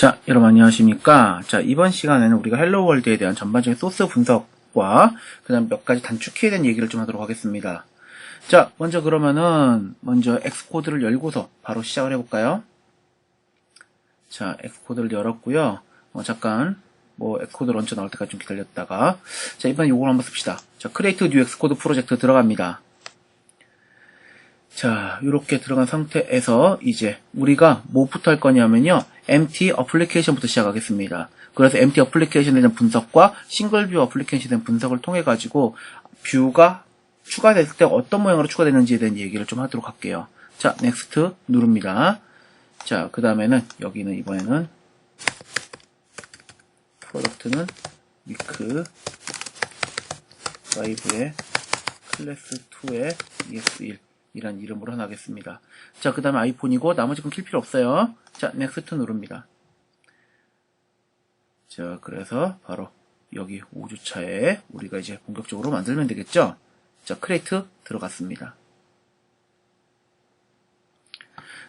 자, 여러분 안녕하십니까? 자, 이번 시간에는 우리가 헬로 월드에 대한 전반적인 소스 분석과 그 다음 몇 가지 단축키에 대한 얘기를 좀 하도록 하겠습니다. 자, 먼저 그러면은 먼저 엑스코드를 열고서 바로 시작을 해볼까요? 자, 엑스코드를 열었고요. 잠깐 엑스코드 런처 나올 때까지 좀 기다렸다가 자, 이번에 요걸 한번 씁시다. 자, 크리에이트 뉴 엑스코드 프로젝트 들어갑니다. 자, 이렇게 들어간 상태에서 이제 우리가 뭐부터 할 거냐면요. empty application부터 시작하겠습니다. 그래서 empty application에 대한 분석과 싱글 뷰 application에 대한 분석을 통해 가지고 뷰가 추가됐을 때 어떤 모양으로 추가되는지에 대한 얘기를 좀 하도록 할게요. 자, next 누릅니다. 자, 그 다음에는 여기는 이번에는 프로덕트는 week 5의 클래스 2의 ex1 이란 이름으로 하나 하겠습니다. 자, 그 다음에 아이폰이고 나머지 건 킬 필요 없어요. 자, 넥스트 누릅니다. 자, 그래서 바로 여기 5주차에 우리가 이제 본격적으로 만들면 되겠죠. 자, 크리에이트 들어갔습니다.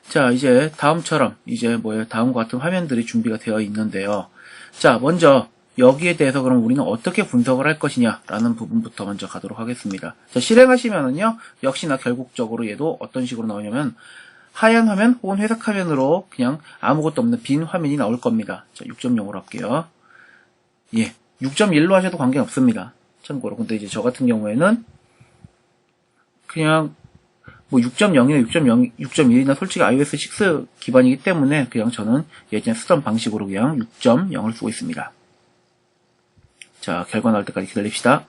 자, 이제 다음처럼 이제 다음과 같은 화면들이 준비가 되어 있는데요. 자, 먼저 여기에 대해서 그럼 우리는 어떻게 분석을 할 것이냐 라는 부분부터 먼저 가도록 하겠습니다. 자, 실행하시면은요, 역시나 결국적으로 얘도 어떤 식으로 나오냐면 하얀 화면 혹은 회색 화면으로 그냥 아무것도 없는 빈 화면이 나올 겁니다. 자, 6.0으로 할게요. 예, 6.1로 하셔도 관계는 없습니다. 참고로. 근데 이제 저 같은 경우에는 그냥 6.0이나 6.0, 6.1이나 솔직히 iOS 6 기반이기 때문에 그냥 저는 예전에 쓰던 방식으로 그냥 6.0을 쓰고 있습니다. 자, 결과 나올 때까지 기다립시다.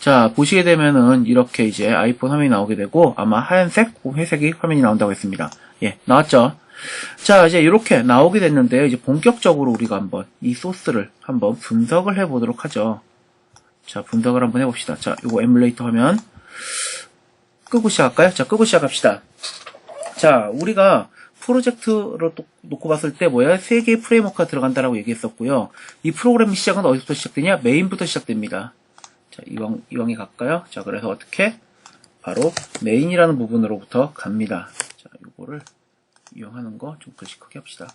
자, 보시게 되면은 이렇게 이제 아이폰 화면이 나오게 되고 아마 하얀색 혹은 회색이 화면이 나온다고 했습니다. 예, 나왔죠? 자, 이제 이렇게 나오게 됐는데 이제 본격적으로 우리가 한번 이 소스를 한번 분석을 해보도록 하죠. 자, 분석을 한번 해봅시다. 자, 요거 에뮬레이터 화면 끄고 시작할까요? 자, 끄고 시작합시다. 자, 우리가 프로젝트로 놓고 봤을 때 3개의 프레임워크가 들어간다라고 얘기했었고요. 이 프로그램 시작은 어디서부터 시작되냐? 메인부터 시작됩니다. 자, 이왕에 갈까요? 자, 그래서 어떻게? 바로 메인이라는 부분으로부터 갑니다. 자, 요거를 이용하는 거 좀 글씨 크게 합시다.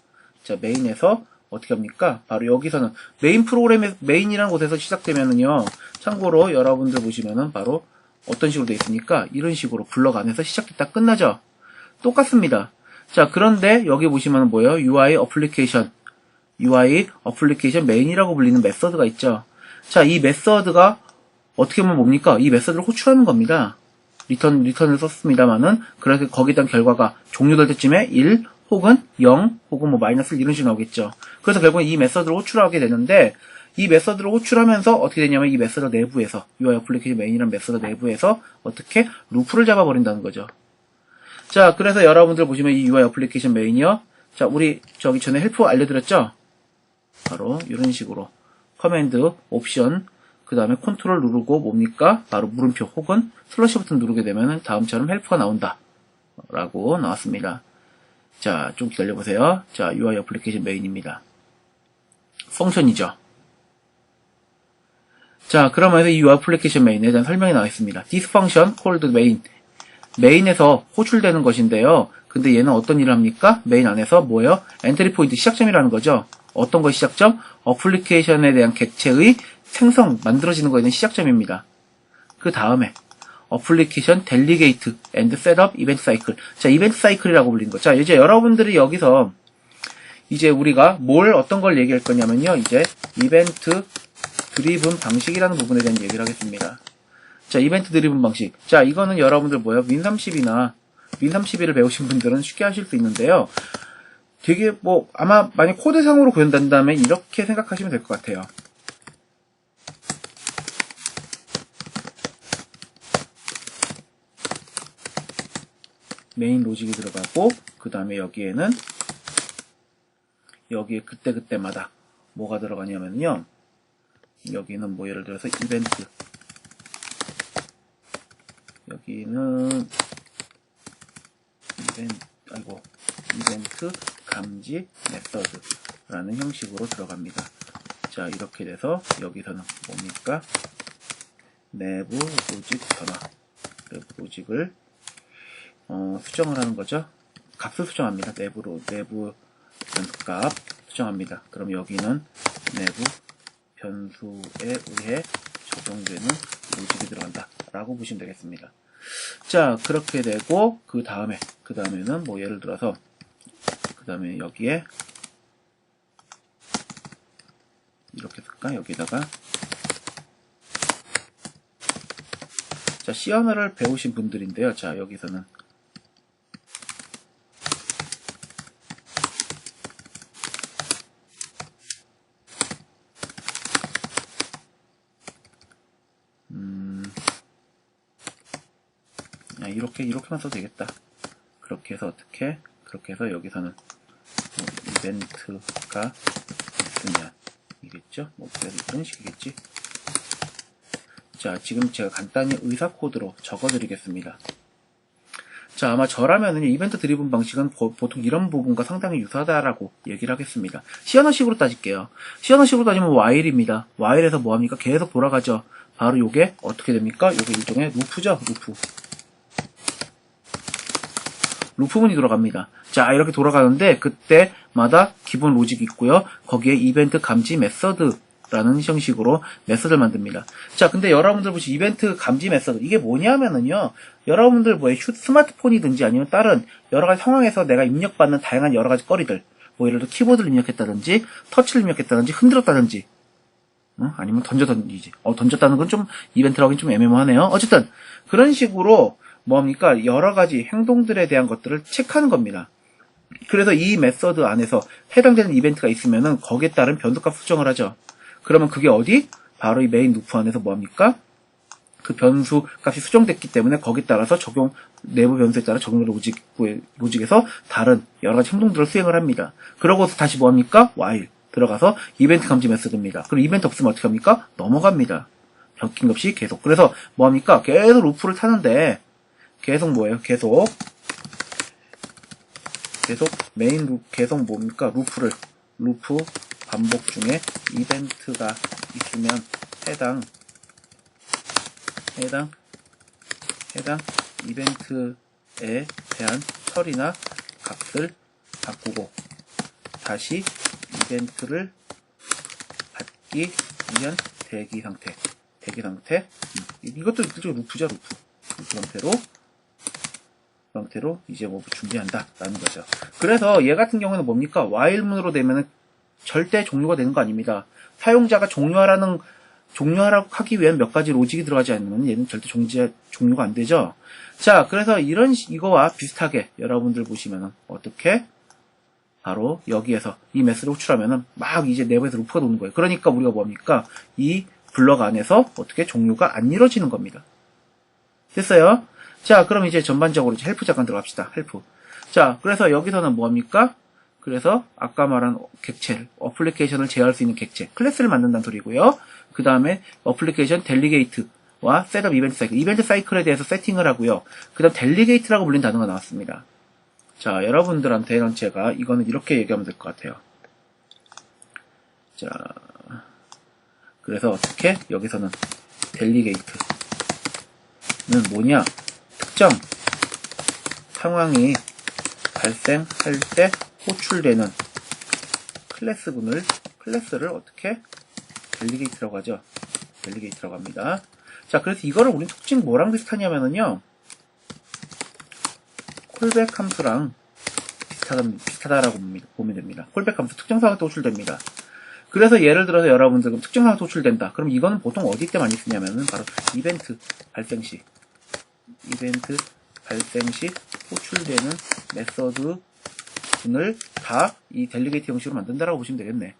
자, 메인에서 어떻게 합니까? 바로 여기서는 메인 프로그램의 메인이라는 곳에서 시작되면은요. 참고로 여러분들 보시면은 바로 어떤 식으로 되어 있습니까? 이런 식으로 블럭 안에서 시작됐다 끝나죠? 똑같습니다. 자, 그런데 여기 보시면 뭐예요? UI 어플리케이션 메인이라고 불리는 메서드가 있죠. 자, 이 메서드가 어떻게 보면 뭡니까? 이 메서드를 호출하는 겁니다. 리턴을 썼습니다만은, 그래서 거기에 대한 결과가 종료될 때쯤에 1 혹은 0 혹은 마이너스 1 이런 식으로 나오겠죠. 그래서 결국은 이 메서드를 호출하게 되는데, 이 메서드를 호출하면서 어떻게 되냐면 이 메서드 내부에서 UI 어플리케이션 메인이라는 메서드 내부에서 어떻게 루프를 잡아버린다는 거죠. 자, 그래서 여러분들 보시면 이 UI 어플리케이션 메인이요. 자, 우리 저기 전에 헬프 알려드렸죠? 바로 이런 식으로 커맨드, 옵션, 그 다음에 컨트롤 누르고 뭡니까? 바로 물음표 혹은 슬러시 버튼 누르게 되면 다음처럼 헬프가 나온다. 라고 나왔습니다. 자, 좀 기다려보세요. 자, UI 어플리케이션 메인입니다. 펑션이죠. 자, 그러면서 이 UI 어플리케이션 메인에 대한 설명이 나와 있습니다. This function called main. 메인에서 호출되는 것인데요. 근데 얘는 어떤 일을 합니까? 메인 안에서 뭐예요? 엔트리 포인트 시작점이라는 거죠. 어떤 것이 시작점? 어플리케이션에 대한 객체의 생성, 만들어지는 거에 대한 시작점입니다. 그 다음에 어플리케이션 델리게이트 앤드 셋업 이벤트 사이클. 자, 이벤트 사이클이라고 불리는 거. 자, 이제 여러분들이 여기서 이제 우리가 어떤 걸 얘기할 거냐면요. 이제 이벤트 드리븐 방식이라는 부분에 대한 얘기를 하겠습니다. 자, 이벤트 드리븐 방식. 자, 이거는 여러분들 윈30이나 윈31을 배우신 분들은 쉽게 하실 수 있는데요. 되게 아마 만약 코드상으로 구현된다면 이렇게 생각하시면 될 것 같아요. 메인 로직이 들어가고 그 다음에 여기에 그때마다 뭐가 들어가냐면요. 여기는 예를 들어서 이벤트, 여기는 이벤트 감지 메서드라는 형식으로 들어갑니다. 자, 이렇게 돼서 여기서는 뭡니까? 내부 로직 변화, 내부 로직을 수정을 하는 거죠. 값을 수정합니다. 내부 변수값 수정합니다. 그럼 여기는 내부 변수에 의해 적용되는 로직이 들어간다 라고 보시면 되겠습니다. 자, 그렇게 되고 그 다음에는 뭐 예를 들어서 그 다음에 여기에 이렇게 쓸까? 여기다가 자, C 언어를 배우신 분들인데요. 자, 여기서는 이렇게만 써도 되겠다. 그렇게 해서 어떻게? 그렇게 해서 여기서는 뭐 이벤트가 있으면 이겠죠? 뭐 이런 식이겠지? 자, 지금 제가 간단히 의사 코드로 적어드리겠습니다. 자, 아마 저라면은 이벤트 드리븐 방식은 보통 이런 부분과 상당히 유사하다라고 얘기를 하겠습니다. 시언어식으로 따질게요. 시언어식으로 따지면 while입니다. while에서 뭐합니까? 계속 돌아가죠. 바로 요게 어떻게 됩니까? 요게 일종의 루프죠? 루프문이 돌아갑니다. 자, 이렇게 돌아가는데 그때마다 기본 로직이 있고요. 거기에 이벤트 감지 메서드라는 형식으로 메서드를 만듭니다. 자, 근데 여러분들 보시 이벤트 감지 메서드 이게 뭐냐면은요. 여러분들 뭐 스마트폰이든지 아니면 다른 여러 가지 상황에서 내가 입력받는 다양한 여러 가지 거리들 뭐 예를 들어 키보드를 입력했다든지 터치를 입력했다든지 흔들었다든지 아니면 던졌다든지 던졌다는 건 좀 이벤트라고 하긴 좀 애매모하네요. 어쨌든 그런 식으로 뭡니까? 여러 가지 행동들에 대한 것들을 체크하는 겁니다. 그래서 이 메서드 안에서 해당되는 이벤트가 있으면은 거기에 따른 변수값 수정을 하죠. 그러면 그게 어디? 바로 이 메인 루프 안에서 뭐합니까? 그 변수 값이 수정됐기 때문에 거기에 따라서 내부 변수에 따라 적용 로직에서 다른 여러 가지 행동들을 수행을 합니다. 그러고서 다시 뭐합니까? while 들어가서 이벤트 감지 메서드입니다. 그럼 이벤트 없으면 어떻게 합니까? 넘어갑니다. 바뀐 값이 계속. 그래서 뭐합니까? 계속 루프를 타는데 계속 뭐예요? 계속 메인 계속 뭡니까? 루프 반복 중에 이벤트가 있으면 해당 이벤트에 대한 처리나 값을 바꾸고 다시 이벤트를 받기 위한 대기 상태 이것도 일종의 루프죠. 루프 상태로 이제 뭐 준비한다라는 거죠. 그래서 얘 같은 경우는 뭡니까? while문으로 되면은 절대 종료가 되는 거 아닙니다. 사용자가 종료하라고 하기 위한 몇 가지 로직이 들어가지 않으면 얘는 절대 종료가 안 되죠. 자, 그래서 이거와 비슷하게 여러분들 보시면은 어떻게? 바로 여기에서 이 메시지를 호출하면은 막 이제 내부에서 루프가 도는 거예요. 그러니까 우리가 뭡니까? 이 블럭 안에서 어떻게 종료가 안 이루어지는 겁니다. 됐어요? 자, 그럼 이제 전반적으로 헬프 잠깐 들어갑시다. 헬프. 자, 그래서 여기서는 뭐합니까? 그래서 아까 말한 객체를, 어플리케이션을 제어할 수 있는 객체, 클래스를 만든다는 소리고요. 그 다음에 어플리케이션 델리게이트와 셋업 이벤트 사이클, 이벤트 사이클에 대해서 세팅을 하고요. 그 다음 델리게이트라고 불린 단어가 나왔습니다. 자, 여러분들한테는 제가 이거는 이렇게 얘기하면 될 것 같아요. 자, 그래서 어떻게? 여기서는 델리게이트는 뭐냐? 특정 상황이 발생할 때 호출되는 클래스를 어떻게? 델리게이트라고 하죠. 델리게이트라고 합니다. 자, 그래서 이거를 우린 특징 뭐랑 비슷하냐면은요. 콜백 함수랑 비슷하다라고 보면 됩니다. 콜백 함수 특정 상황 때 호출됩니다. 그래서 예를 들어서 여러분들 특정 상황 때 호출된다. 그럼 이거는 보통 어디 때 많이 쓰냐면은 바로 이벤트 발생 시 호출되는 메서드를 다 이 델리게이트 형식으로 만든다라고 보시면 되겠네.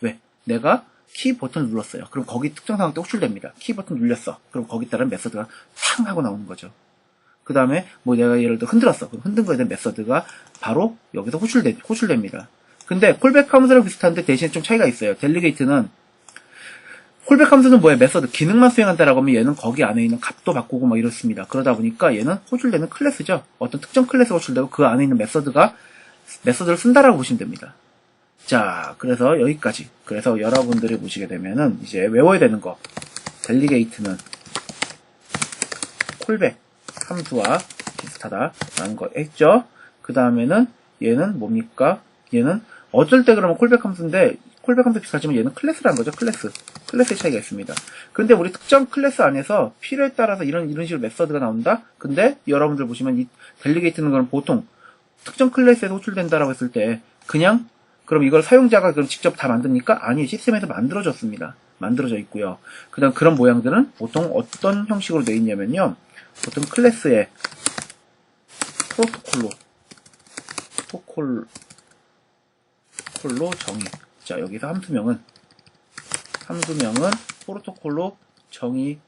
왜? 내가 키 버튼 눌렀어요. 그럼 거기 특정 상황 때 호출됩니다. 키 버튼 눌렸어. 그럼 거기 따른 메서드가 탕 하고 나오는 거죠. 그 다음에 뭐 내가 예를 들어 흔들었어. 그럼 흔든 거에 대한 메서드가 바로 여기서 호출됩니다. 근데 콜백 함수랑 비슷한데 대신에 좀 차이가 있어요. 델리게이트는 콜백 함수는 뭐예요? 메서드 기능만 수행한다라고 하면 얘는 거기 안에 있는 값도 바꾸고 막 이렇습니다. 그러다 보니까 얘는 호출되는 클래스죠. 어떤 특정 클래스가 호출되고 그 안에 있는 메서드를 쓴다라고 보시면 됩니다. 자, 그래서 여기까지. 그래서 여러분들이 보시게 되면은 이제 외워야 되는 거. 델리게이트는 콜백 함수와 비슷하다라는 거 했죠. 그 다음에는 얘는 뭡니까? 얘는 어쩔 때 그러면 콜백 함수인데 콜백 함수 비슷하지만 얘는 클래스라는 거죠. 클래스의 차이가 있습니다. 그런데 우리 특정 클래스 안에서 필요에 따라서 이런 식으로 메서드가 나온다? 근데 여러분들 보시면 이 델리게이트는 그럼 보통 특정 클래스에서 호출된다라고 했을 때 그냥 그럼 이걸 사용자가 그럼 직접 다 만듭니까? 아니요. 시스템에서 만들어졌습니다. 만들어져 있고요. 그 다음 그런 모양들은 보통 어떤 형식으로 되어 있냐면요. 보통 클래스의 프로토콜로 정의. 자, 여기서 함수명은 프로토콜로 정의된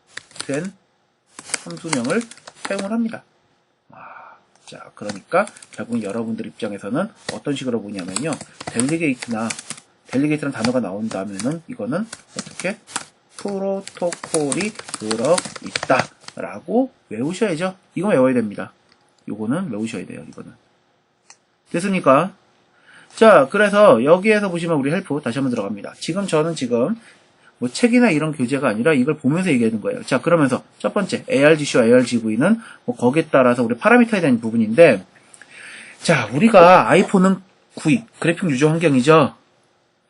함수명을 사용을 합니다. 자, 그러니까 결국 여러분들 입장에서는 어떤 식으로 보냐면요. 델리게이트라는 단어가 나온다면은 이거는 어떻게 프로토콜이 들어있다 라고 외우셔야죠. 이거 외워야 됩니다. 요거는 외우셔야 돼요. 이거는 됐습니까? 자, 그래서 여기에서 보시면 우리 헬프 다시 한번 들어갑니다. 저는 뭐 책이나 이런 교재가 아니라 이걸 보면서 얘기하는 거예요. 자, 그러면서 첫 번째 ARGC와 ARGV는 뭐 거기에 따라서 우리 파라미터에 대한 부분인데, 자, 우리가 아이폰은 GUI 그래픽 유저 환경이죠.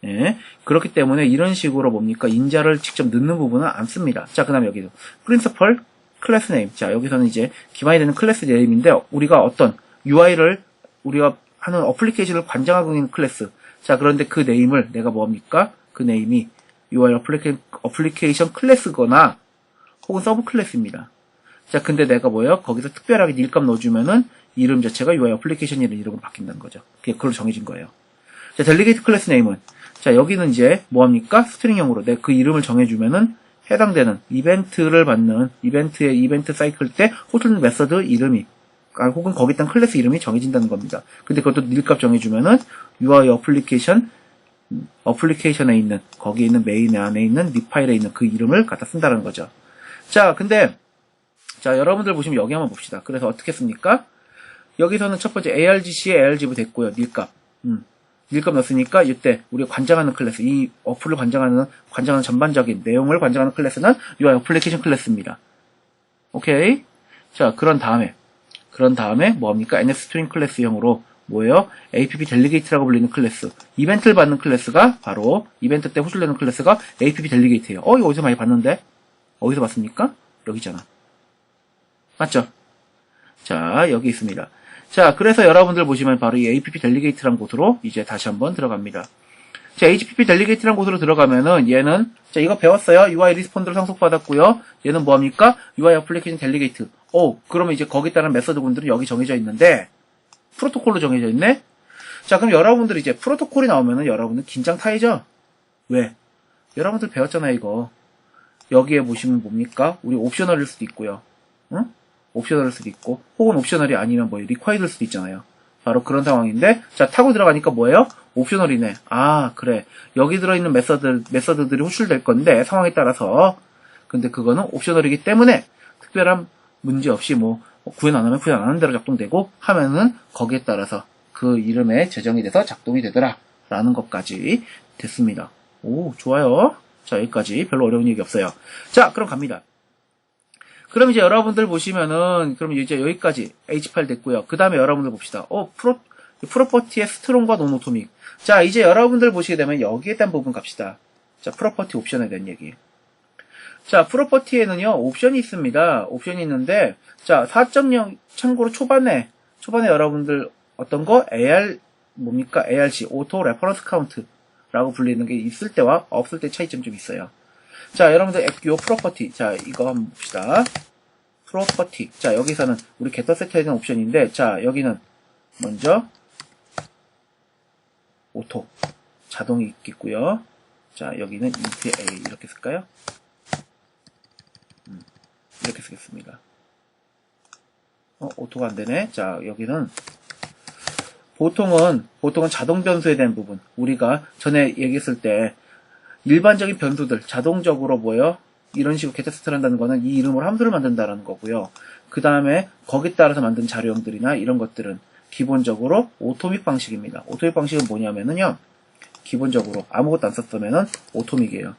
예, 그렇기 때문에 이런 식으로 뭡니까 인자를 직접 넣는 부분은 안 씁니다. 자, 그다음에 여기도 프린시펄 클래스 네임. 자, 여기서는 이제 기반이 되는 클래스 네임인데 우리가 어떤 UI를 우리가 하는 어플리케이션을 관장하고 있는 클래스. 자, 그런데 그 네임을 내가 뭡니까? 그 네임이 UI 어플리케이션 클래스거나 혹은 서브 클래스입니다. 자, 근데 내가 뭐예요? 거기서 특별하게 닐값 넣어주면은 이름 자체가 UI 어플리케이션이라는 이름으로 바뀐다는 거죠. 그걸로 정해진 거예요. 자, 델리게이트 클래스 네임은 자, 여기는 이제 뭐합니까? 스트링형으로 내 그 이름을 정해주면은 해당되는 이벤트를 받는 이벤트 사이클 때 호출되는 메서드 이름이 혹은 거기 있던 클래스 이름이 정해진다는 겁니다. 근데 그것도 닐값 정해주면은 UI 어플리케이션에 있는 거기에 있는 메인 안에 있는 립 파일에 있는 그 이름을 갖다 쓴다는 거죠. 자, 근데 자, 여러분들 보시면 여기 한번 봅시다. 그래서 어떻게 씁니까? 여기서는 첫 번째 ARGC에 ARGV 됐고요. 닐값 넣었으니까 이때 우리가 관장하는 클래스, 이 어플을 관장하는 전반적인 내용을 관장하는 클래스는 UI 어플리케이션 클래스입니다. 오케이. 자, 그런 다음에 뭐합니까? NSString 클래스형으로 뭐예요? APP 델리게이트라고 불리는 클래스. 이벤트를 받는 클래스가 바로 이벤트 때 호출되는 클래스가 APP 델리게이트예요. 이거 어디서 많이 봤는데? 어디서 봤습니까? 여기잖아. 맞죠? 자, 여기 있습니다. 자, 그래서 여러분들 보시면 바로 이 APP 델리게이트란 곳으로 이제 다시 한번 들어갑니다. 자, HPP 델리게이트란 곳으로 들어가면은 얘는 자, 이거 배웠어요. UI 리스폰더를 상속받았고요. 얘는 뭐합니까? UI 어플리케이션 델리게이트. 그러면 이제 거기에 따른 메서드분들은 여기 정해져 있는데 프로토콜로 정해져 있네? 자, 그럼 여러분들 이제 프로토콜이 나오면은 여러분들 긴장 타이죠? 왜? 여러분들 배웠잖아요, 이거. 여기에 보시면 뭡니까? 우리 옵셔널일 수도 있고요. 응? 옵셔널일 수도 있고, 혹은 옵셔널이 아니면 뭐, 리콰이드일 수도 있잖아요. 바로 그런 상황인데, 자, 타고 들어가니까 뭐예요? 옵셔널이네. 아, 그래. 여기 들어있는 메서드들이 호출될 건데, 상황에 따라서. 근데 그거는 옵셔널이기 때문에, 특별한 문제 없이 뭐, 구현 안 하면 구현 안 하는 대로 작동되고, 하면은 거기에 따라서 그 이름에 제정이 돼서 작동이 되더라. 라는 것까지 됐습니다. 오, 좋아요. 자, 여기까지 별로 어려운 얘기 없어요. 자, 그럼 갑니다. 그럼 이제 여러분들 보시면은, 그럼 이제 여기까지 H8 됐고요. 그 다음에 여러분들 봅시다. 프로퍼티의 스트롱과 노노토믹. 자, 이제 여러분들 보시게 되면 여기에 대한 부분 갑시다. 자, 프로퍼티 옵션에 대한 얘기. 자, 프로퍼티에는요, 옵션이 있습니다. 옵션이 있는데, 자, 4.0, 참고로 초반에 여러분들 어떤 거? 뭡니까? ARC, 오토 레퍼런스 카운트라고 불리는 게 있을 때와 없을 때 차이점 좀 있어요. 자, 여러분들 요 프로퍼티. 자, 이거 한번 봅시다. 프로퍼티. 자, 여기서는 우리 게터 세트에 대한 옵션인데, 자, 여기는 먼저 오토. 자동이 있겠고요. 자, 여기는 int a 이렇게 쓸까요? 이렇게 쓰겠습니다. 오토가 안 되네. 자, 여기는 보통은 자동 변수에 대한 부분. 우리가 전에 얘기했을 때 일반적인 변수들 자동적으로 뭐예요? 이런 식으로 게터 세트를 한다는 거는 이 이름으로 함수를 만든다라는 거고요. 그 다음에 거기에 따라서 만든 자료형들이나 이런 것들은 기본적으로 오토믹 방식입니다. 오토믹 방식은 뭐냐면은요. 기본적으로 아무것도 안 썼으면은 오토믹이에요.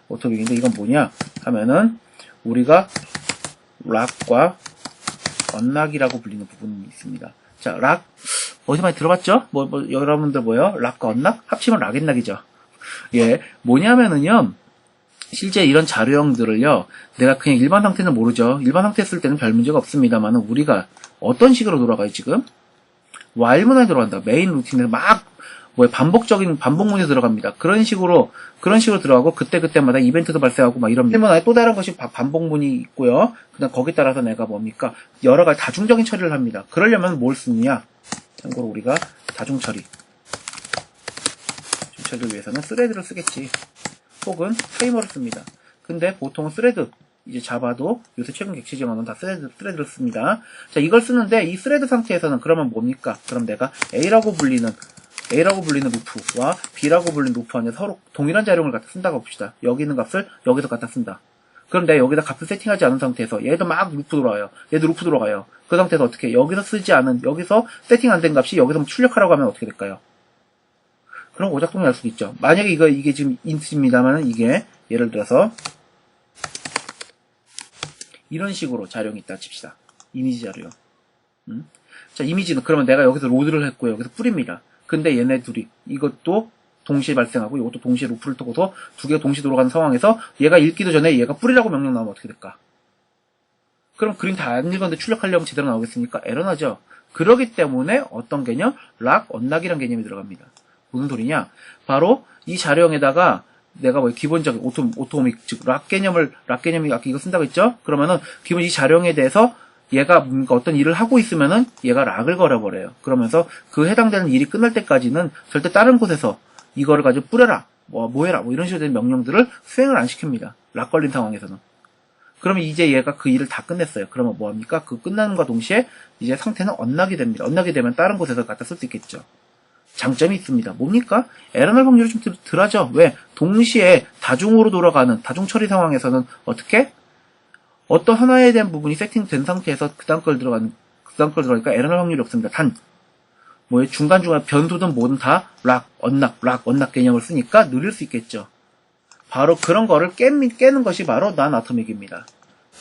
오토믹인데 이건 뭐냐 하면은 우리가 락과 언락이라고 불리는 부분이 있습니다. 자, 락, 어디 많이 들어봤죠? 여러분들 뭐요? 락과 언락? 합치면 락앤락이죠. 예, 뭐냐면은요, 실제 이런 자료형들을요, 내가 그냥 일반 상태는 모르죠. 일반 상태 했을 때는 별 문제가 없습니다만, 우리가 어떤 식으로 돌아가요, 지금? while 문화에 들어간다. 메인 루틴에서 막, 반복적인, 반복문에 들어갑니다. 그런 식으로 들어가고, 그때마다 이벤트도 발생하고, 막 이럽니다. 문화에 또 다른 것이 반복문이 있고요. 그다음 거기에 따라서 내가 뭡니까? 여러 가지 다중적인 처리를 합니다. 그러려면 뭘 쓰느냐? 참고로 우리가 다중처리를 위해서는 스레드를 쓰겠지. 혹은 타이머를 씁니다. 근데 보통은 스레드, 이제 자바도 요새 최근 객체 지원은 다 스레드를 씁니다. 자, 이걸 쓰는데 이 스레드 상태에서는 그러면 뭡니까? 그럼 내가 A라고 불리는 루프와 B라고 불리는 루프 안에 서로 동일한 자료를 갖다 쓴다고 봅시다. 여기 있는 값을 여기서 갖다 쓴다. 그럼 내가 여기다 값을 세팅하지 않은 상태에서 얘도 막 루프 돌아와요. 얘도 루프 돌아가요. 그 상태에서 어떻게 여기서 세팅 안 된 값이 여기서 출력하라고 하면 어떻게 될까요? 그럼 오작동이 날 수도 있죠. 만약에 이게 지금 인트입니다만은 이게 예를 들어서 이런 식으로 자료형이 있다 칩시다. 이미지 자료형. 자, 이미지는 그러면 내가 여기서 로드를 했고요. 여기서 뿌립니다. 근데 얘네 둘이 이것도 동시에 발생하고 이것도 동시에 루프를 타고서 두 개가 동시에 돌아가는 상황에서 얘가 읽기도 전에 얘가 뿌리라고 명령 나오면 어떻게 될까? 그럼 그림 다 안 읽었는데 출력하려면 제대로 나오겠습니까? 에러 나죠. 그러기 때문에 어떤 개념? 락, 언락이라는 개념이 들어갑니다. 무슨 소리냐? 바로 이 자료형에다가 내가 기본적인 오토믹, 즉 락 개념이 아까 이거 쓴다고 했죠? 그러면은 기본 이 자료형에 대해서 얘가 뭔가 어떤 일을 하고 있으면은 얘가 락을 걸어버려요. 그러면서 그 해당되는 일이 끝날 때까지는 절대 다른 곳에서 이거를 가지고 뿌려라, 뭐 해라, 이런 식으로 된 명령들을 수행을 안 시킵니다. 락 걸린 상황에서는. 그러면 이제 얘가 그 일을 다 끝냈어요. 그러면 뭐합니까? 그 끝나는과 동시에 이제 상태는 언락이 됩니다. 언락이 되면 다른 곳에서 갖다 쓸 수 있겠죠. 장점이 있습니다. 뭡니까? 에러널 확률이 좀 덜하죠. 왜? 동시에 다중으로 돌아가는 다중 처리 상황에서는 어떻게? 어떤 하나에 대한 부분이 세팅된 상태에서 그 다음 걸 들어가니까 에러널 확률이 없습니다. 단, 중간중간 변수든 뭐든 다 락, 언락 개념을 쓰니까 느릴 수 있겠죠. 바로 그런 거를 깨는 것이 바로 non-atomic입니다.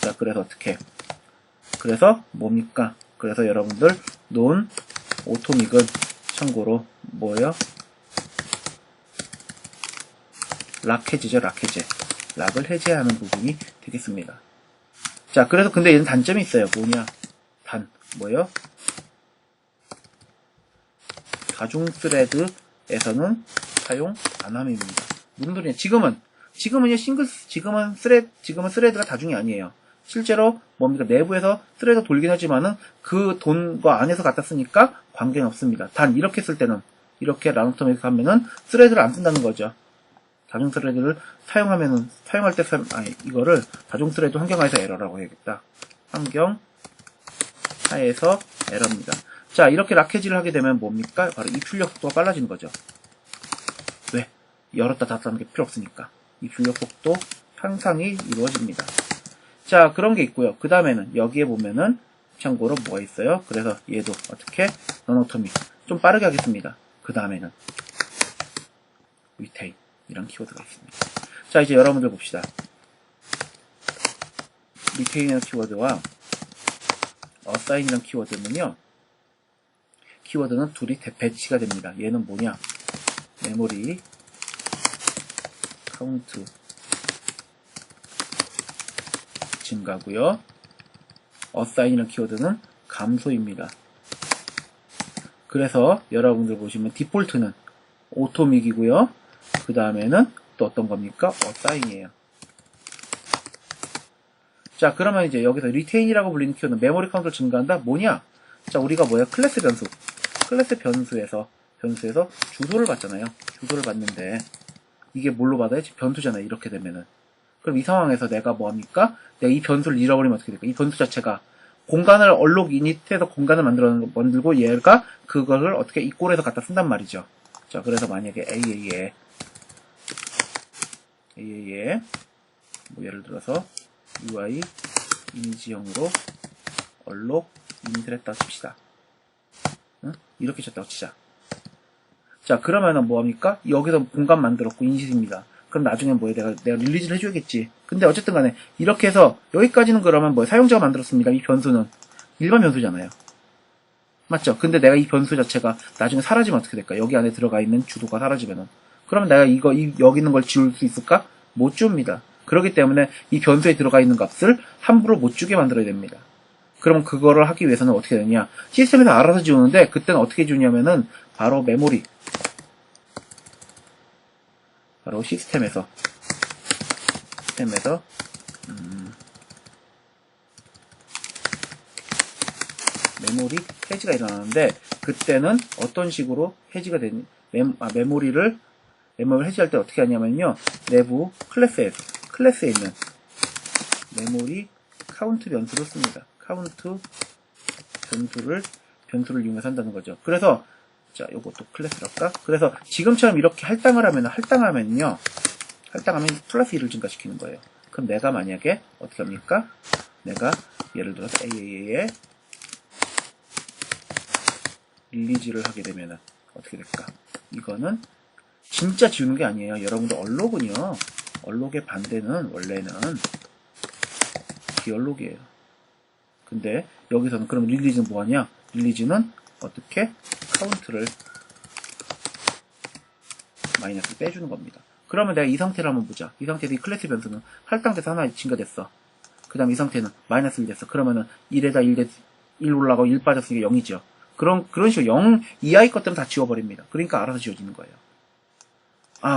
자, 그래서 어떻게? 그래서 뭡니까? 그래서 여러분들, non-atomic은 참고로 뭐예요? 락 해제죠, 락 해제. 락을 해제하는 부분이 되겠습니다. 자, 그래서 근데 얘는 단점이 있어요. 뭐냐? 뭐예요? 다중 스레드에서는 사용 안 함입니다. 무슨 소리냐? 지금은요, 지금은 스레드가 다중이 아니에요. 실제로 뭡니까? 내부에서 스레드가 돌긴 하지만은 그 돈과 안에서 갖다 쓰니까 관계는 없습니다. 단, 이렇게 쓸 때는, 이렇게 라노토믹 하면은 스레드를 안 쓴다는 거죠. 다중 스레드를 사용할 때 이거를 다중 스레드 환경하에서 에러라고 해야겠다. 환경하에서 에러입니다. 자, 이렇게 락해지를 하게 되면 뭡니까? 바로 입출력 속도가 빨라지는 거죠. 왜? 열었다 닫았다 하는 게 필요 없으니까. 입출력 속도 향상이 이루어집니다. 자, 그런 게 있고요. 그 다음에는 여기에 보면은 참고로 뭐가 있어요? 그래서 얘도 어떻게? non-atomic. 좀 빠르게 하겠습니다. 그 다음에는 retain 이런 키워드가 있습니다. 자, 이제 여러분들 봅시다. retain이라는 키워드와 assign이라는 키워드는요. 키워드는 둘이 배치가 됩니다. 얘는 뭐냐? 메모리 카운트 증가고요. assign이라는 키워드는 감소입니다. 그래서 여러분들 보시면 디폴트는 오토믹이고요. 그 다음에는 또 어떤 겁니까? assign이에요. 자, 그러면 이제 여기서 retain이라고 불리는 키워드는 메모리 카운트를 증가한다? 뭐냐? 자, 우리가 클래스 변수. 클래스 변수에서 주소를 받잖아요. 주소를 받는데 이게 뭘로 받아요? 변수잖아요. 이렇게 되면은. 그럼 이 상황에서 내가 뭐합니까? 내가 이 변수를 잃어버리면 어떻게 될까? 이 변수 자체가 공간을 얼록 이니트해서 공간을 만들고 얘가 그거를 어떻게 이꼴에서 갖다 쓴단 말이죠. 자, 그래서 만약에 AA에 뭐 예를 들어서 UI 이미지형으로 얼록 이니트를 했다 칩시다. 응? 이렇게 쳤다고 치자. 자, 그러면은 뭐합니까? 여기서 공간 만들었고 인식입니다. 그럼 나중에 내가 릴리즈를 해줘야겠지. 근데 어쨌든 간에 이렇게 해서 여기까지는 그러면 사용자가 만들었습니다. 이 변수는 일반 변수잖아요. 맞죠? 근데 내가 이 변수 자체가 나중에 사라지면 어떻게 될까? 여기 안에 들어가 있는 주도가 사라지면은. 그러면 내가 여기 있는 걸 지울 수 있을까? 못 지웁니다. 그렇기 때문에 이 변수에 들어가 있는 값을 함부로 못 주게 만들어야 됩니다. 그러면 그거를 하기 위해서는 어떻게 되냐? 시스템에서 알아서 지우는데, 그때는 어떻게 지우냐면은, 바로 메모리. 바로 시스템에서 메모리 해지가 일어나는데, 그때는 어떤 식으로 해지가 되니, 메모리를 해지할 때 어떻게 하냐면요, 내부 클래스에 있는 메모리 카운트 변수를 씁니다. 카운트 변수를 이용해서 한다는 거죠. 그래서, 자, 요것도 클래스로 할까? 그래서 지금처럼 이렇게 할당하면 플러스 1을 증가시키는 거예요. 그럼 내가 만약에 어떻게 합니까? 내가 예를 들어서 AA에 릴리즈를 하게 되면은 어떻게 될까? 이거는 진짜 지우는 게 아니에요. 여러분들 얼록의 반대는 원래는 디얼록이에요. 근데 여기서는 그럼 릴리즈는 뭐하냐? 릴리즈는 어떻게 카운트를 마이너스 빼주는 겁니다. 그러면 내가 이 상태를 한번 보자. 이 상태에서 이 클래스 변수는 할당돼서 하나 증가됐어. 그 다음 이 상태는 마이너스 1 됐어. 그러면은 1에다 1 올라가고 1 빠졌으니까 0이죠. 그런 식으로 0 이하의 것들은 다 지워버립니다. 그러니까 알아서 지워지는 거예요.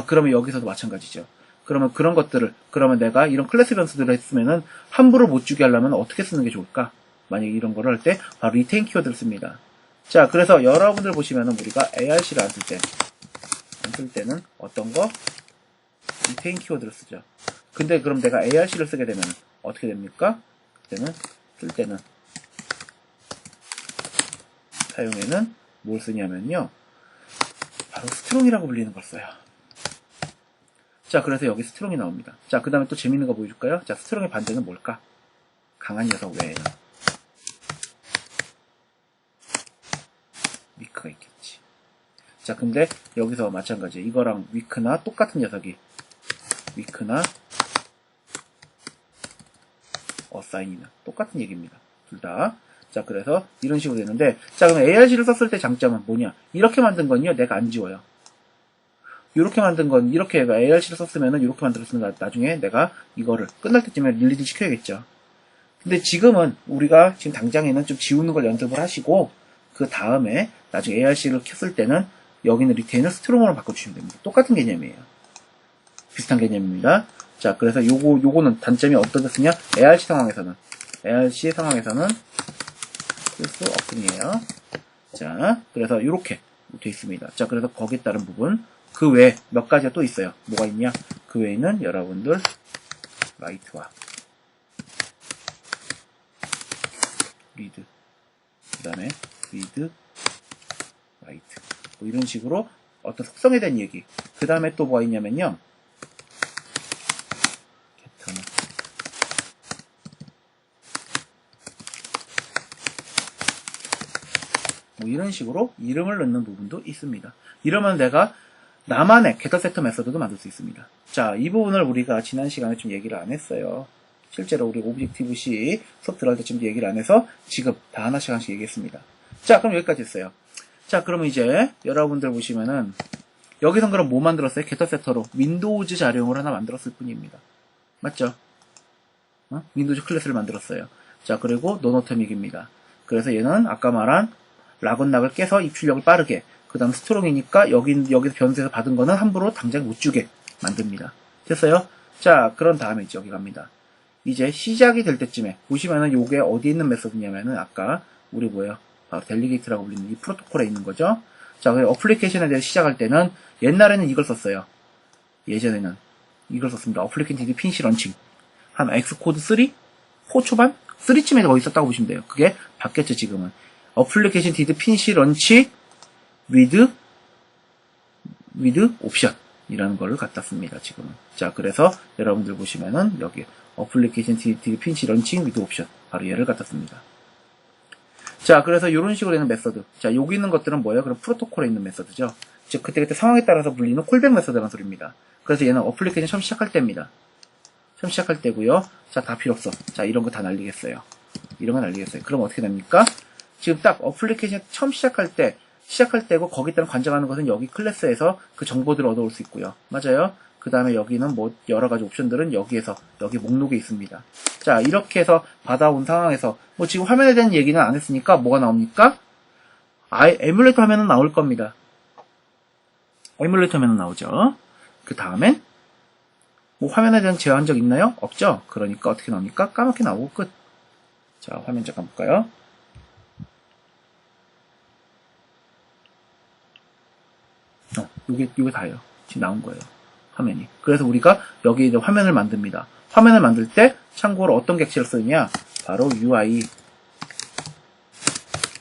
그러면 여기서도 마찬가지죠. 그러면 그런 것들을, 그러면 내가 이런 클래스 변수들을 했으면은 함부로 못 주게 하려면 어떻게 쓰는 게 좋을까? 만약에 이런 거를 할 때 바로 retain 키워드를 씁니다. 자, 그래서 여러분들 보시면은 우리가 ARC를 안 쓸 때는 어떤 거? retain 키워드를 쓰죠. 근데 그럼 내가 ARC를 쓰게 되면 어떻게 됩니까? 쓸 때는 사용에는 뭘 쓰냐면요, 바로 스트롱이라고 불리는 걸 써요. 자, 그래서 여기 스트롱이 나옵니다. 자, 그 다음에 또 재밌는 거 보여줄까요? 자, 스트롱의 반대는 뭘까? 강한 녀석 외에는 위크가 있겠지. 자, 근데 여기서 마찬가지. 이거랑 위크나 똑같은 녀석이 위크나 어사인이나 똑같은 얘기입니다. 둘 다. 자, 그래서 이런 식으로 되는데, 자, 그럼 ARC를 썼을 때 장점은 뭐냐? 이렇게 만든 건요, 내가 안 지워요. 이렇게 만든 건, 이렇게 ARC를 썼으면은 이렇게 만들었으면 나중에 내가 이거를 끝날 때쯤에 릴리즈 시켜야겠죠. 근데 지금은 우리가 지금 당장에는 좀 지우는 걸 연습을 하시고, 그 다음에 나중에 ARC를 켰을 때는 여기는 리테인을 스트롱으로 바꿔주시면 됩니다. 똑같은 개념이에요. 비슷한 개념입니다. 자, 그래서 요거는 단점이 어떤 게 쓰냐? ARC 상황에서는 쓸 수 없음이에요. 자, 그래서 요렇게 돼 있습니다. 자, 그래서 거기에 따른 부분, 그 외에 몇 가지가 또 있어요. 뭐가 있냐? 그 외에는 여러분들 라이트와 리드, 그 다음에 리드, 라이트, 뭐 이런 식으로 어떤 속성에 대한 얘기. 그 다음에 또 뭐가 있냐면요, 뭐 이런 식으로 이름을 넣는 부분도 있습니다. 이러면 내가 나만의 게터 세터 메서드도 만들 수 있습니다. 자, 이 부분을 우리가 지난 시간에 좀 얘기를 안 했어요. 실제로 우리 오브젝티브-C 수업 들어갈 때쯤도 얘기를 안 해서 지금 다 하나씩 얘기했습니다. 자, 그럼 여기까지 했어요. 자, 그러면 이제 여러분들 보시면은 여기선 그럼 뭐 만들었어요? 게터 세터로 윈도우즈 자료용을 하나 만들었을 뿐입니다. 맞죠? 윈도우즈 클래스를 만들었어요. 자, 그리고 노노터믹입니다. 그래서 얘는 아까 말한 락언락을 깨서 입출력을 빠르게, 그 다음 스트롱이니까 여기서 변수에서 받은 거는 함부로 당장 못 주게 만듭니다. 됐어요? 자, 그런 다음에 이제 여기 갑니다. 이제 시작이 될 때쯤에 보시면은 요게 어디 있는 메서드냐면은 아까 우리 뭐예요? 바로 델리게이트라고 불리는 이 프로토콜에 있는 거죠. 자, 그 어플리케이션에 대해서 시작할 때는 옛날에는 이걸 썼어요. 예전에는 이걸 썼습니다. 어플리케이션 디드 핀시 런칭. 한 엑스코드 3? 4 초반? 3쯤에 거의 썼다고 보시면 돼요. 그게 바뀌었죠, 지금은. 어플리케이션 디드 핀시 런치 with 옵션 이라는 거를 갖다 씁니다, 지금은. 자, 그래서 여러분들 보시면은 여기 어플리케이션 디드 핀시 런칭 with 옵션 바로 얘를 갖다 씁니다. 자, 그래서 이런 식으로 되는 메서드. 자, 여기 있는 것들은 뭐예요? 그럼 프로토콜에 있는 메서드죠. 즉, 그때그때 상황에 따라서 불리는 콜백 메서드라는 소리입니다. 그래서 얘는 어플리케이션 처음 시작할 때입니다. 처음 시작할 때고요. 자, 다 필요 없어. 자, 이런 거 다 날리겠어요. 이런 거 날리겠어요. 그럼 어떻게 됩니까? 지금 딱 어플리케이션 처음 시작할 때고 거기에 따라 관장하는 것은 여기 클래스에서 그 정보들을 얻어올 수 있고요. 맞아요? 그 다음에 여기는 뭐 여러 가지 옵션들은 여기 목록에 있습니다. 자, 이렇게 해서 받아온 상황에서 뭐 지금 화면에 대한 얘기는 안 했으니까 뭐가 나옵니까? 에뮬레이터 화면은 나올 겁니다. 에뮬레이터 화면은 나오죠. 그 다음엔 뭐 화면에 대한 제한적 있나요? 없죠? 그러니까 어떻게 나옵니까? 까맣게 나오고 끝. 자, 화면 잠깐 볼까요? 이게 다예요. 지금 나온 거예요. 화면이. 그래서 우리가 여기 이제 화면을 만듭니다. 화면을 만들 때 참고로 어떤 객체를 쓰느냐? 바로 UI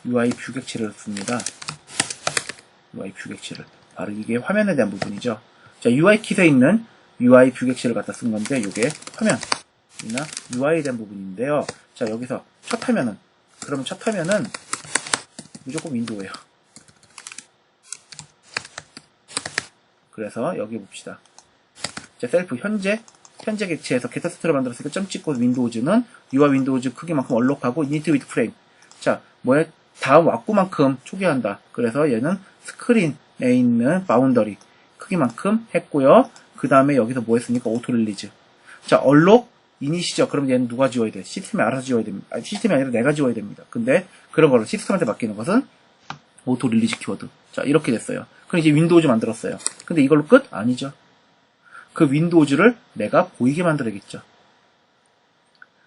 뷰 객체를 씁니다. UI 뷰 객체를. 바로 이게 화면에 대한 부분이죠. 자, UI 킷에 있는 UI 뷰 객체를 갖다 쓴 건데, 이게 화면이나 UI에 대한 부분인데요. 자, 여기서 첫 화면은, 그러면 첫 화면은 무조건 윈도우예요. 그래서 여기 봅시다. 자, 셀프 현재 객체에서 게타스트를 만들었으니까 점 찍고 윈도우즈는 UI 윈도우즈 크기만큼 얼록하고 이니트 위드 프레임. 자, 뭐야? 다음 왁구만큼 초기화한다. 그래서 얘는 스크린에 있는 바운더리 크기만큼 했고요. 그 다음에 여기서 뭐 했습니까? 오토 릴리즈. 자, 얼록 이니시죠. 그럼 얘는 누가 지워야 돼? 시스템이 알아서 지워야 됩니다. 아니, 시스템이 아니라 내가 지워야 됩니다. 근데 그런 걸로 시스템한테 맡기는 것은 오토 릴리즈 키워드. 자, 이렇게 됐어요. 그럼 이제 윈도우즈 만들었어요. 근데 이걸로 끝? 아니죠. 그 윈도우즈를 내가 보이게 만들어야겠죠.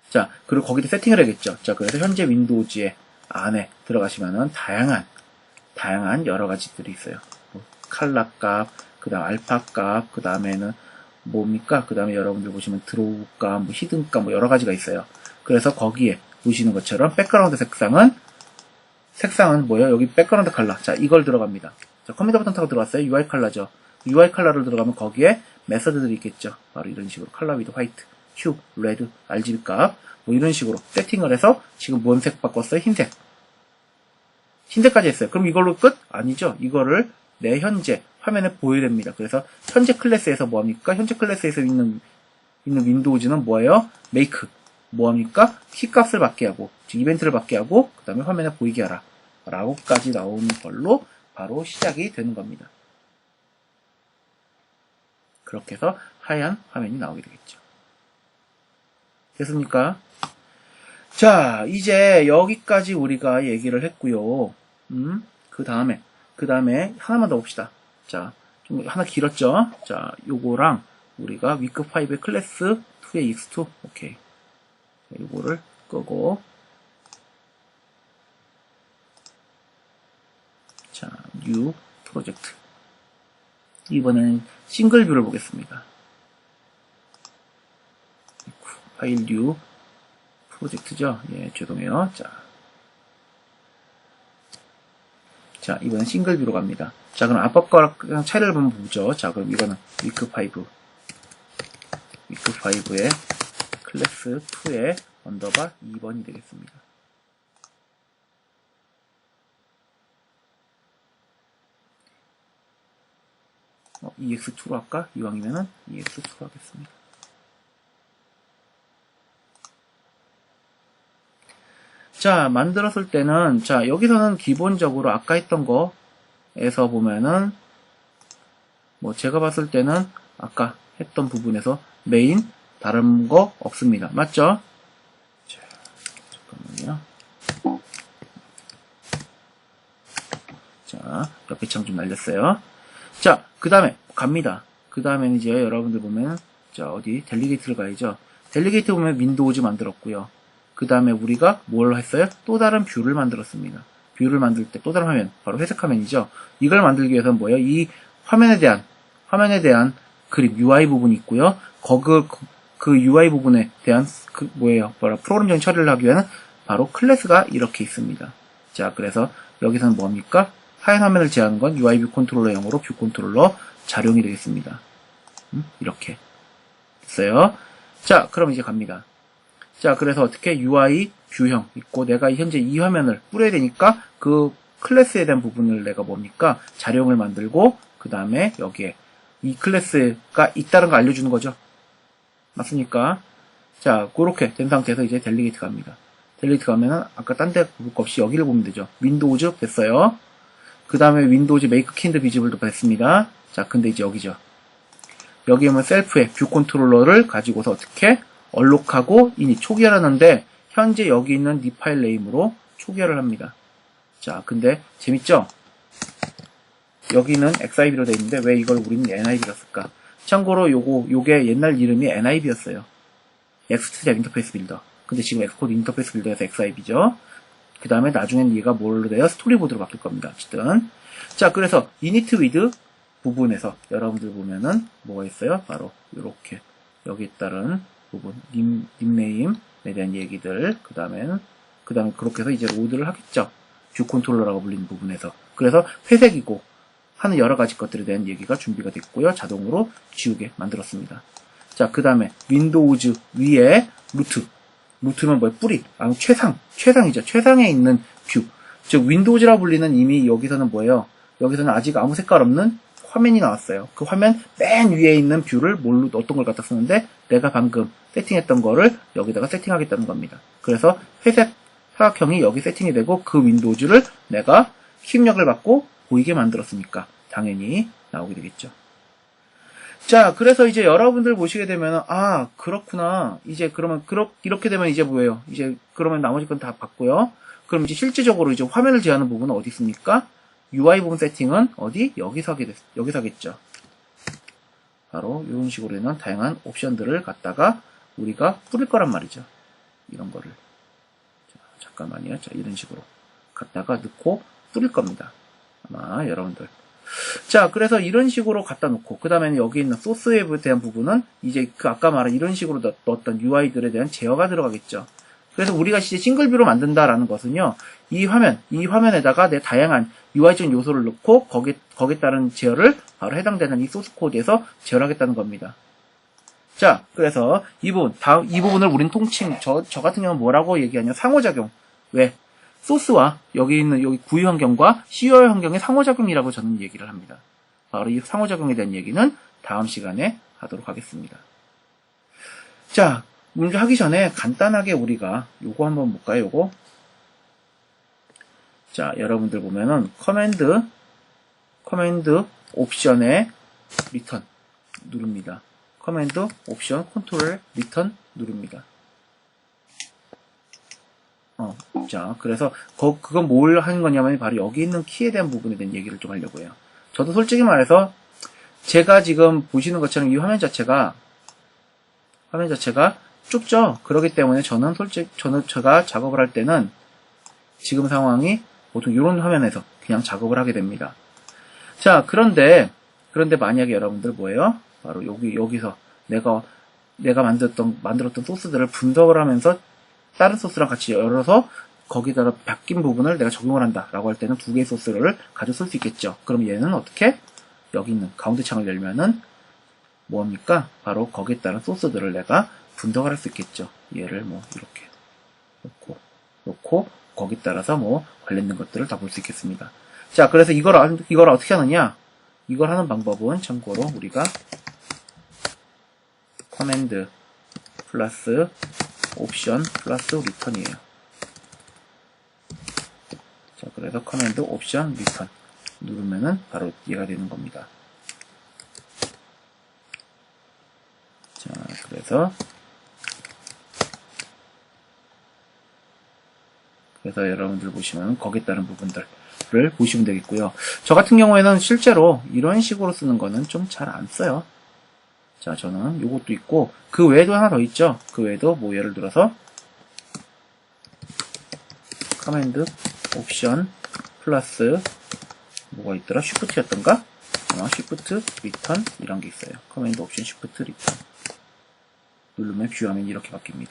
자, 그리고 거기다 세팅을 해야겠죠. 자, 그래서 현재 윈도우즈의 안에 들어가시면은 다양한 여러 가지들이 있어요. 뭐 칼라 값, 그 다음 알파 값, 그 다음에는 뭡니까? 그 다음에 여러분들 보시면 드로우 값, 뭐 히든 값, 뭐 여러 가지가 있어요. 그래서 거기에 보시는 것처럼 백그라운드 색상은 뭐예요? 여기 백그라운드 컬러. 자, 이걸 들어갑니다. 자, 컴퓨터 버튼 타고 들어갔어요. UI 컬러죠. UI 컬러를 들어가면 거기에 메서드들이 있겠죠. 바로 이런 식으로 컬러 위드 화이트, 휴, 레드, RGB 값, 뭐 이런 식으로 세팅을 해서 지금 뭔 색 바꿨어요? 흰색까지 했어요. 그럼 이걸로 끝? 아니죠. 이거를 내 현재 화면에 보여야 됩니다. 그래서 현재 클래스에서 뭐합니까? 현재 클래스에서 있는 윈도우즈는 뭐예요? 메이크. 뭐합니까? 키값을 받게 하고, 즉 이벤트를 받게 하고, 그 다음에 화면에 보이게 하라. 라고까지 나오는 걸로 바로 시작이 되는 겁니다. 그렇게 해서 하얀 화면이 나오게 되겠죠. 됐습니까? 자, 이제 여기까지 우리가 얘기를 했고요. 그 다음에 하나만 더 봅시다. 자, 좀 하나 길었죠? 자, 요거랑 우리가 위크 5의 클래스 2의 x2. 오케이. 요거를 끄고. 자, 뉴 프로젝트. 이번엔 싱글 뷰를 보겠습니다. 파일 뉴 프로젝트죠? 예, 죄송해요. 자, 이번엔 싱글 뷰로 갑니다. 자, 그럼 앞법 거랑 차이를 한번 보죠. 자, 그럼 이거는 위크 5의 클래스 2의 언더바 2번이 되겠습니다. EX2로 할까? 이왕이면은 EX2로 하겠습니다. 자, 만들었을 때는, 자, 여기서는 기본적으로 아까 했던 거에서 보면은, 뭐, 제가 봤을 때는 아까 했던 부분에서 메인 다른 거 없습니다. 맞죠? 자, 잠깐만요. 자, 옆에 창 좀 날렸어요. 자, 그 다음에 갑니다. 그 다음에는 이제 여러분들 보면, 자, 어디 델리게이트를 가야죠. 델리게이트 보면 윈도우즈 만들었고요. 그 다음에 우리가 뭘 했어요? 또 다른 뷰를 만들었습니다. 뷰를 만들 때 또 다른 화면, 바로 회색 화면이죠. 이걸 만들기 위해서는 뭐예요? 이 화면에 대한 그림, UI 부분이 있고요. 그 UI 부분에 대한 프로그램적인 처리를 하기 위해서는 바로 클래스가 이렇게 있습니다. 자, 그래서 여기서는 뭡니까? 하얀 화면을 제하는 건 UI 뷰 컨트롤러용으로 뷰 컨트롤러 자룡이 되겠습니다. 이렇게 됐어요. 자, 그럼 이제 갑니다. 자, 그래서 어떻게 UI 뷰형 있고 내가 현재 이 화면을 뿌려야 되니까 그 클래스에 대한 부분을 내가 뭡니까? 자룡을 만들고 그 다음에 여기에 이 클래스가 있다는 거 알려주는 거죠. 맞습니까? 자, 그렇게 된 상태에서 이제 델리게이트 갑니다. 델리트 가면은 아까 딴 데 볼 거 없이 여기를 보면 되죠. 윈도우즈 됐어요. 그 다음에 윈도우즈 메이크 킨드 비지블도 됐습니다. 자, 근데 이제 여기죠. 여기 오면 셀프에 뷰 컨트롤러를 가지고서 어떻게 얼록하고 이니 초기화하는데 현재 여기 있는 니 파일 네임으로 초기화를 합니다. 자, 근데 재밌죠? 여기는 XIB로 되어 있는데 왜 이걸 우리는 NIB로 쓸까? 참고로 요게 옛날 이름이 NIB였어요. 엑스트리아 인터페이스 빌더. 근데 지금 엑스코드 인터페이스 빌더에서 XIB죠. 그 다음에 나중엔 얘가 뭘로 돼요? 스토리보드로 바뀔 겁니다. 어쨌든. 자, 그래서 init with 부분에서 여러분들 보면은 뭐가 있어요? 바로 이렇게 여기에 따른 부분 닉네임에 대한 얘기들 그 다음에 그렇게 해서 이제 로드를 하겠죠. 뷰 컨트롤러라고 불리는 부분에서. 그래서 회색이고 하는 여러 가지 것들에 대한 얘기가 준비가 됐고요. 자동으로 지우게 만들었습니다. 자, 그 다음에 윈도우즈 위에 루트는 뭐예요? 뿌리. 최상이죠. 최상에 있는 뷰. 즉 윈도우즈라 불리는 이미 여기서는 뭐예요? 여기서는 아직 아무 색깔 없는 화면이 나왔어요. 그 화면 맨 위에 있는 뷰를 어떤 걸 갖다 쓰는데 내가 방금 세팅했던 거를 여기다가 세팅하겠다는 겁니다. 그래서 회색 사각형이 여기 세팅이 되고 그 윈도우즈를 내가 키입력을 받고 보이게 만들었으니까 당연히 나오게 되겠죠. 자, 그래서 이제 여러분들 보시게 되면 아, 그렇구나. 이제 그러면 이렇게 되면 이제 뭐예요? 이제 그러면 나머지 건 다 봤고요. 그럼 이제 실질적으로 이제 화면을 제어하는 부분은 어디 있습니까? UI 부분 세팅은 어디? 여기서 하겠죠. 바로 이런 식으로 있는 다양한 옵션들을 갖다가 우리가 뿌릴 거란 말이죠. 이런 거를. 자, 잠깐만요. 자, 이런 식으로 갖다가 넣고 뿌릴 겁니다. 아마 여러분들. 자, 그래서 이런 식으로 갖다 놓고, 그 다음에는 여기 있는 소스에 대한 부분은 이제 그 아까 말한 이런 식으로 넣었던 UI들에 대한 제어가 들어가겠죠. 그래서 우리가 이제 싱글뷰로 만든다라는 것은요, 이 화면에다가 내 다양한 UI적인 요소를 넣고, 거기에 따른 제어를 바로 해당되는 이 소스 코드에서 제어를 하겠다는 겁니다. 자, 그래서 이 부분을 우린 통칭, 저 같은 경우는 뭐라고 얘기하냐, 상호작용. 왜? 소스와 여기 구유 환경과 CUI 환경의 상호작용이라고 저는 얘기를 합니다. 바로 이 상호작용에 대한 얘기는 다음 시간에 하도록 하겠습니다. 자, 문제 하기 전에 간단하게 우리가 요거 한번 볼까요? 요거. 자, 여러분들 보면은 커맨드 옵션에 리턴 누릅니다. 커맨드 옵션 컨트롤 리턴 누릅니다. 자, 그래서 그건 뭘 하는 거냐면 바로 여기 있는 키에 대한 부분에 대한 얘기를 좀 하려고 해요. 저도 솔직히 말해서 제가 지금 보시는 것처럼 이 화면 자체가 좁죠. 그렇기 때문에 제가 작업을 할 때는 지금 상황이 보통 이런 화면에서 그냥 작업을 하게 됩니다. 자, 그런데 만약에 여러분들 뭐예요? 바로 여기서 내가 만들었던 소스들을 분석을 하면서 다른 소스랑 같이 열어서 거기다가 바뀐 부분을 내가 적용을 한다라고 할 때는 두 개의 소스를 가지고 쓸 수 있겠죠. 그럼 얘는 어떻게? 여기 있는 가운데 창을 열면은 뭐합니까? 바로 거기에 따른 소스들을 내가 분석을 할 수 있겠죠. 얘를 뭐 이렇게 놓고 거기에 따라서 뭐 관련된 것들을 다 볼 수 있겠습니다. 자, 그래서 이걸 어떻게 하느냐? 이걸 하는 방법은 참고로 우리가 커맨드 플러스 옵션 플러스 리턴이에요. 자, 그래서 커맨드 옵션 리턴 누르면은 바로 얘가 되는 겁니다. 자, 그래서 여러분들 보시면 거기에 따른 부분들을 보시면 되겠고요. 저 같은 경우에는 실제로 이런 식으로 쓰는 거는 좀 잘 안 써요. 자, 저는 요것도 있고, 그 외에도 하나 더 있죠. 그 외에도 뭐 예를 들어서 커맨드 옵션 플러스 뭐가 있더라? 쉬프트였던가? 아마 쉬프트 리턴 이런 게 있어요. 커맨드 옵션 쉬프트 리턴 누르면 뷰 화면이 이렇게 바뀝니다.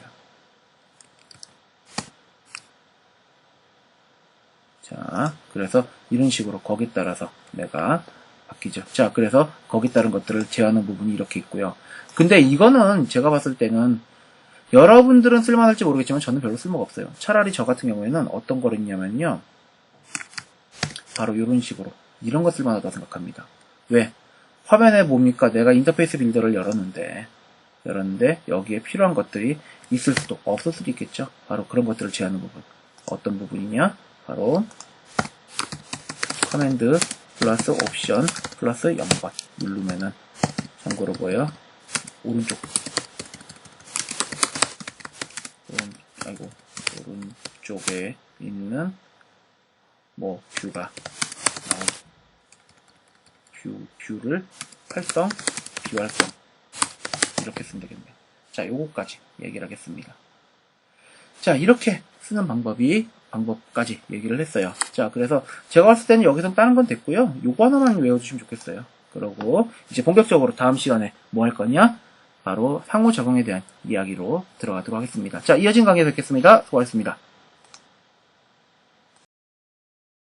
자, 그래서 이런 식으로 거기에 따라서 내가 바뀌죠. 자, 그래서 거기에 따른 것들을 제어하는 부분이 이렇게 있고요. 근데 이거는 제가 봤을 때는 여러분들은 쓸만할지 모르겠지만 저는 별로 쓸모가 없어요. 차라리 저 같은 경우에는 어떤 거를 있냐면요. 바로 이런 식으로 이런 거 쓸만하다고 생각합니다. 왜? 화면에 뭡니까? 내가 인터페이스 빌더를 열었는데 열었는데 여기에 필요한 것들이 있을 수도 없을 수도 있겠죠. 바로 그런 것들을 제하는 부분. 어떤 부분이냐? 바로 커맨드 플러스 옵션 플러스 0번 누르면은 참고로 뭐예요? 오른쪽에 있는 뭐 뷰가 뷰를 비활성 이렇게 쓰면 되겠네요. 자, 요거까지 얘기를 하겠습니다. 자, 이렇게 쓰는 방법까지 얘기를 했어요. 자, 그래서 제가 봤을 때는 여기선 다른 건 됐고요. 요거 하나만 외워주시면 좋겠어요. 그러고 이제 본격적으로 다음 시간에 뭐 할 거냐? 바로 상호작용에 대한 이야기로 들어가도록 하겠습니다. 자, 이어진 강의에 뵙겠습니다. 수고하셨습니다.